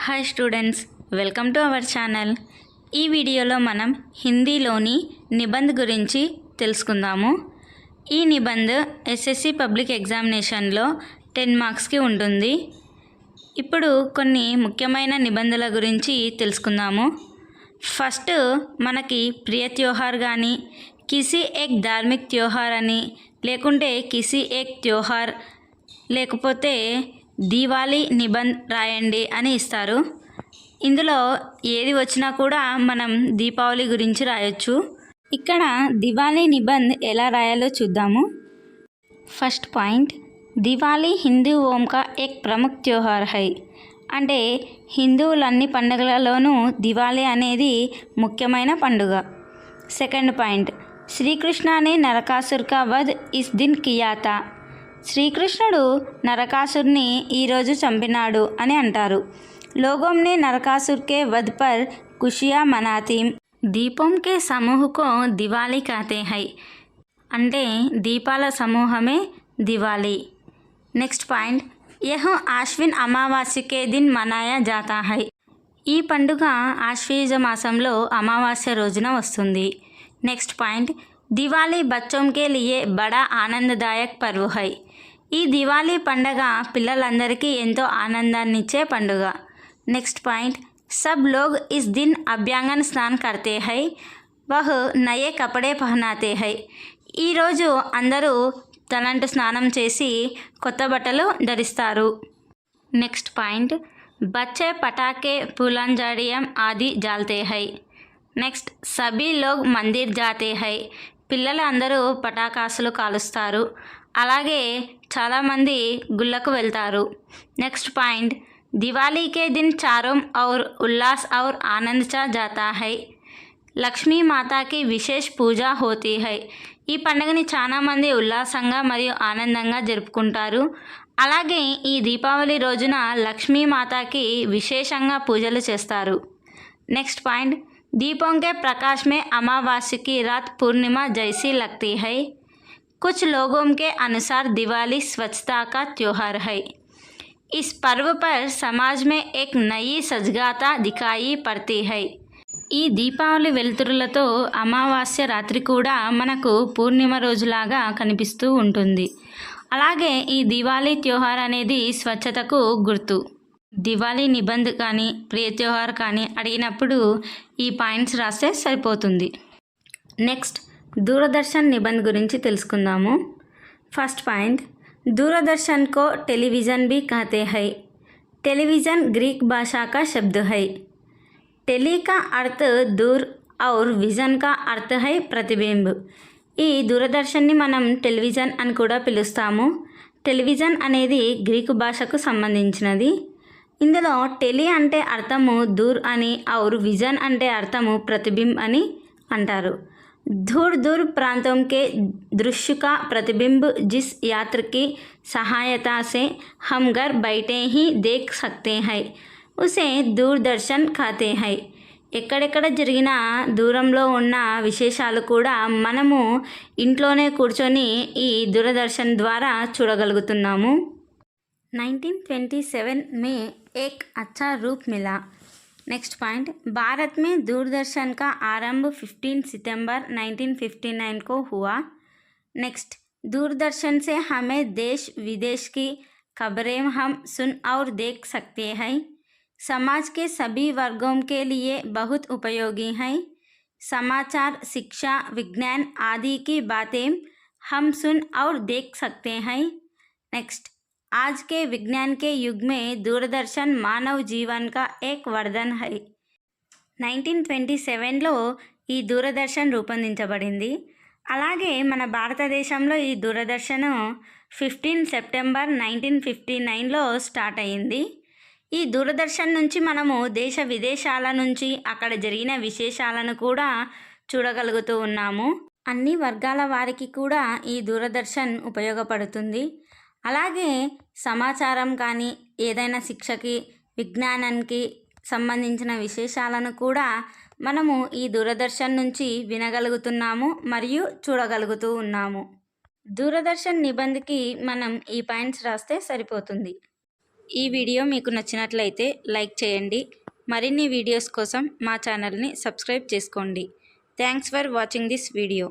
Hi students, welcome to our channel. ఈ వీడియోలో మనం హిందీలోని నిబంధ్ గురించి తెలుసుకుందాము. ఈ నిబంధ్ ఎస్ఎస్సి పబ్లిక్ ఎగ్జామినేషన్లో 10 మార్క్స్కి ఉంటుంది. ఇప్పుడు కొన్ని ముఖ్యమైన నిబంధనల గురించి తెలుసుకుందాము. ఫస్ట్ మనకి ప్రియ త్యోహార్ కానీ కిసి ఏక్ ధార్మిక్ త్యోహార్ అని, లేకుంటే కిసి ఏక్ త్యోహార్, లేకపోతే దీవాలి నిబంధ్ రాయండి అని ఇస్తారు. ఇందులో ఏది వచ్చినా కూడా మనం దీపావళి గురించి రాయొచ్చు. ఇక్కడ దివాళీ నిబంధ్ ఎలా రాయాలో చూద్దాము. ఫస్ట్ పాయింట్, దివాళీ హిందూओं का एक प्रमुख त्योहार है. అంటే హిందువులన్ని పండుగలలోనూ దివాళీ అనేది ముఖ్యమైన పండుగ. సెకండ్ పాయింట్, శ్రీకృష్ణ ने नरकासुर का वध इस दिन किया था. శ్రీకృష్ణుడు నరకాసుర్ని ఈరోజు చంపినాడు అని అంటారు. लोगों ने नरकासुर के वध पर खुशियाँ मनाती. దీపం కే సమూహకో దివాళీ कहते हैं. అంటే దీపాల సమూహమే Diwali. Next point, yeah Ashwin అమావాస్య కే దిన్ మనాయా జాతా హై. ఈ పండుగ ఆశ్వయుజ మాసంలో అమావాస్య రోజున వస్తుంది. నెక్స్ట్ పాయింట్, దివాళీ బచ్చోం కే లియే బడా ఆనందదాయక్ పర్వ్ హై. ఈ దివాళీ పండగ పిల్లలందరికీ ఎంతో ఆనందాన్నిచ్చే పండుగ. నెక్స్ట్ పాయింట్, సబ్ లోగ్ ఇస్ దిన్ అభ్యంగన స్నాన్ కర్తే హై, వహ్ నయే కపడే పహనాతే హై. ఈరోజు అందరూ తలంటు స్నానం చేసి కొత్త బట్టలు ధరిస్తారు. నెక్స్ట్ పాయింట్, బచ్చే పటాకే పూలంజాడియం ఆది జాల్తే హై. నెక్స్ట్, సభీ లోగ్ మందిర్ జాతే హై. పిల్లలు అందరూ పటాకాసులు కాలుస్తారు. అలాగే చాలామంది గుళ్ళకు వెళ్తారు. నెక్స్ట్ పాయింట్, దివాళీ కే దిన్ చారోం ఔర్ ఉల్లాస్ ఔర్ ఆనంద్ చా జాతా హై. లక్ష్మీ మాతాకి విశేష్ పూజ హోతీ హై. ఈ పండుగని చాలామంది ఉల్లాసంగా మరియు ఆనందంగా జరుపుకుంటారు. అలాగే ఈ దీపావళి రోజున లక్ష్మీ మాతాకి విశేషంగా పూజలు చేస్తారు. నెక్స్ట్ పాయింట్, दीपों के प्रकाश में अमावास्या की रात पूर्णिमा जैसी लगती है. कुछ लोगों के अनुसार दिवाली स्वच्छता का त्योहार है. इस पर्व पर समाज में एक नई सजगता दिखाई पड़ती है. ఈ దీపావళి వెలుతురులతో అమావాస్య రాత్రి కూడా మనకు పూర్ణిమ రోజులాగా కనిపిస్తూ ఉంటుంది. అలాగే ఈ దివాళీ త్యోహార్ అనేది స్వచ్ఛతకు గుర్తు. దివాళీ నిబంధ్ కానీ ప్రియ త్యోహార్ కానీ అడిగినప్పుడు ఈ పాయింట్స్ రాస్తే సరిపోతుంది. నెక్స్ట్, దూరదర్శన్ నిబంధ్ గురించి తెలుసుకుందాము. ఫస్ట్ పాయింట్, दूरदर्शन को टेलीविज़न भी कहते हैं. टेलीविज़न ग्रीक भाषा का शब्द है. टेली का अर्थ दूर और विजन का अर्थ है प्रतिबिंब. ఈ దూరదర్శన్ని మనం టెలివిజన్ అని కూడా పిలుస్తాము. టెలివిజన్ అనేది గ్రీకు భాషకు సంబంధించినది. ఇందులో టెలి అంటే అర్థము దూర్ అని, ఔర్ విజన్ అంటే అర్థము ప్రతిబింబ్ అని అంటారు. दूर दूर प्रांतों के दृश्य का प्रतिबिंब जिस यात्र की सहायता से हम घर बैठे ही देख सकते हैं उसे दूरदर्शन कहते हैं. ఎక్కడెక్కడ జరిగిన దూరంలో ఉన్న విశేషాలు కూడా మనము ఇంట్లోనే కూర్చొని ఈ దూరదర్శన్ ద్వారా చూడగలుగుతున్నాము. 1927 में एक अच्छा रूप मिला. नेक्स्ट पॉइंट, भारत में दूरदर्शन का आरंभ 15 सितंबर 1959 को हुआ. नेक्स्ट, दूरदर्शन से हमें देश विदेश की खबरें हम सुन और देख सकते हैं. समाज के सभी वर्गों के लिए बहुत उपयोगी हैं. समाचार, शिक्षा, विज्ञान आदि की बातें हम सुन और देख सकते हैं. नेक्स्ट, आज के विज्ञान के युग में दूरदर्शन मानव जीवन का एक वरदान है. 1927లో ఈ దూరదర్శన్ రూపొందించబడింది. అలాగే మన భారతదేశంలో ఈ దూరదర్శన్ 15 సెప్టెంబర్ 1959లో స్టార్ట్ అయ్యింది. ఈ దూరదర్శన్ నుంచి మనము దేశ విదేశాల నుంచి అక్కడ జరిగిన విశేషాలను కూడా చూడగలుగుతూ ఉన్నాము. అన్ని వర్గాల వారికి కూడా ఈ దూరదర్శన్ ఉపయోగపడుతుంది. అలాగే సమాచారం కానీ ఏదైనా శిక్షకి, విజ్ఞానానికి సంబంధించిన విశేషాలను కూడా మనము ఈ దూరదర్శన్ నుంచి వినగలుగుతున్నాము మరియు చూడగలుగుతూ ఉన్నాము. దూరదర్శన్ నిబంధకి మనం ఈ పాయింట్స్ రాస్తే సరిపోతుంది. ఈ వీడియో మీకు నచ్చినట్లయితే లైక్ చేయండి. మరిన్ని వీడియోస్ కోసం మా ఛానల్ని సబ్స్క్రైబ్ చేసుకోండి. Thanks for watching this video.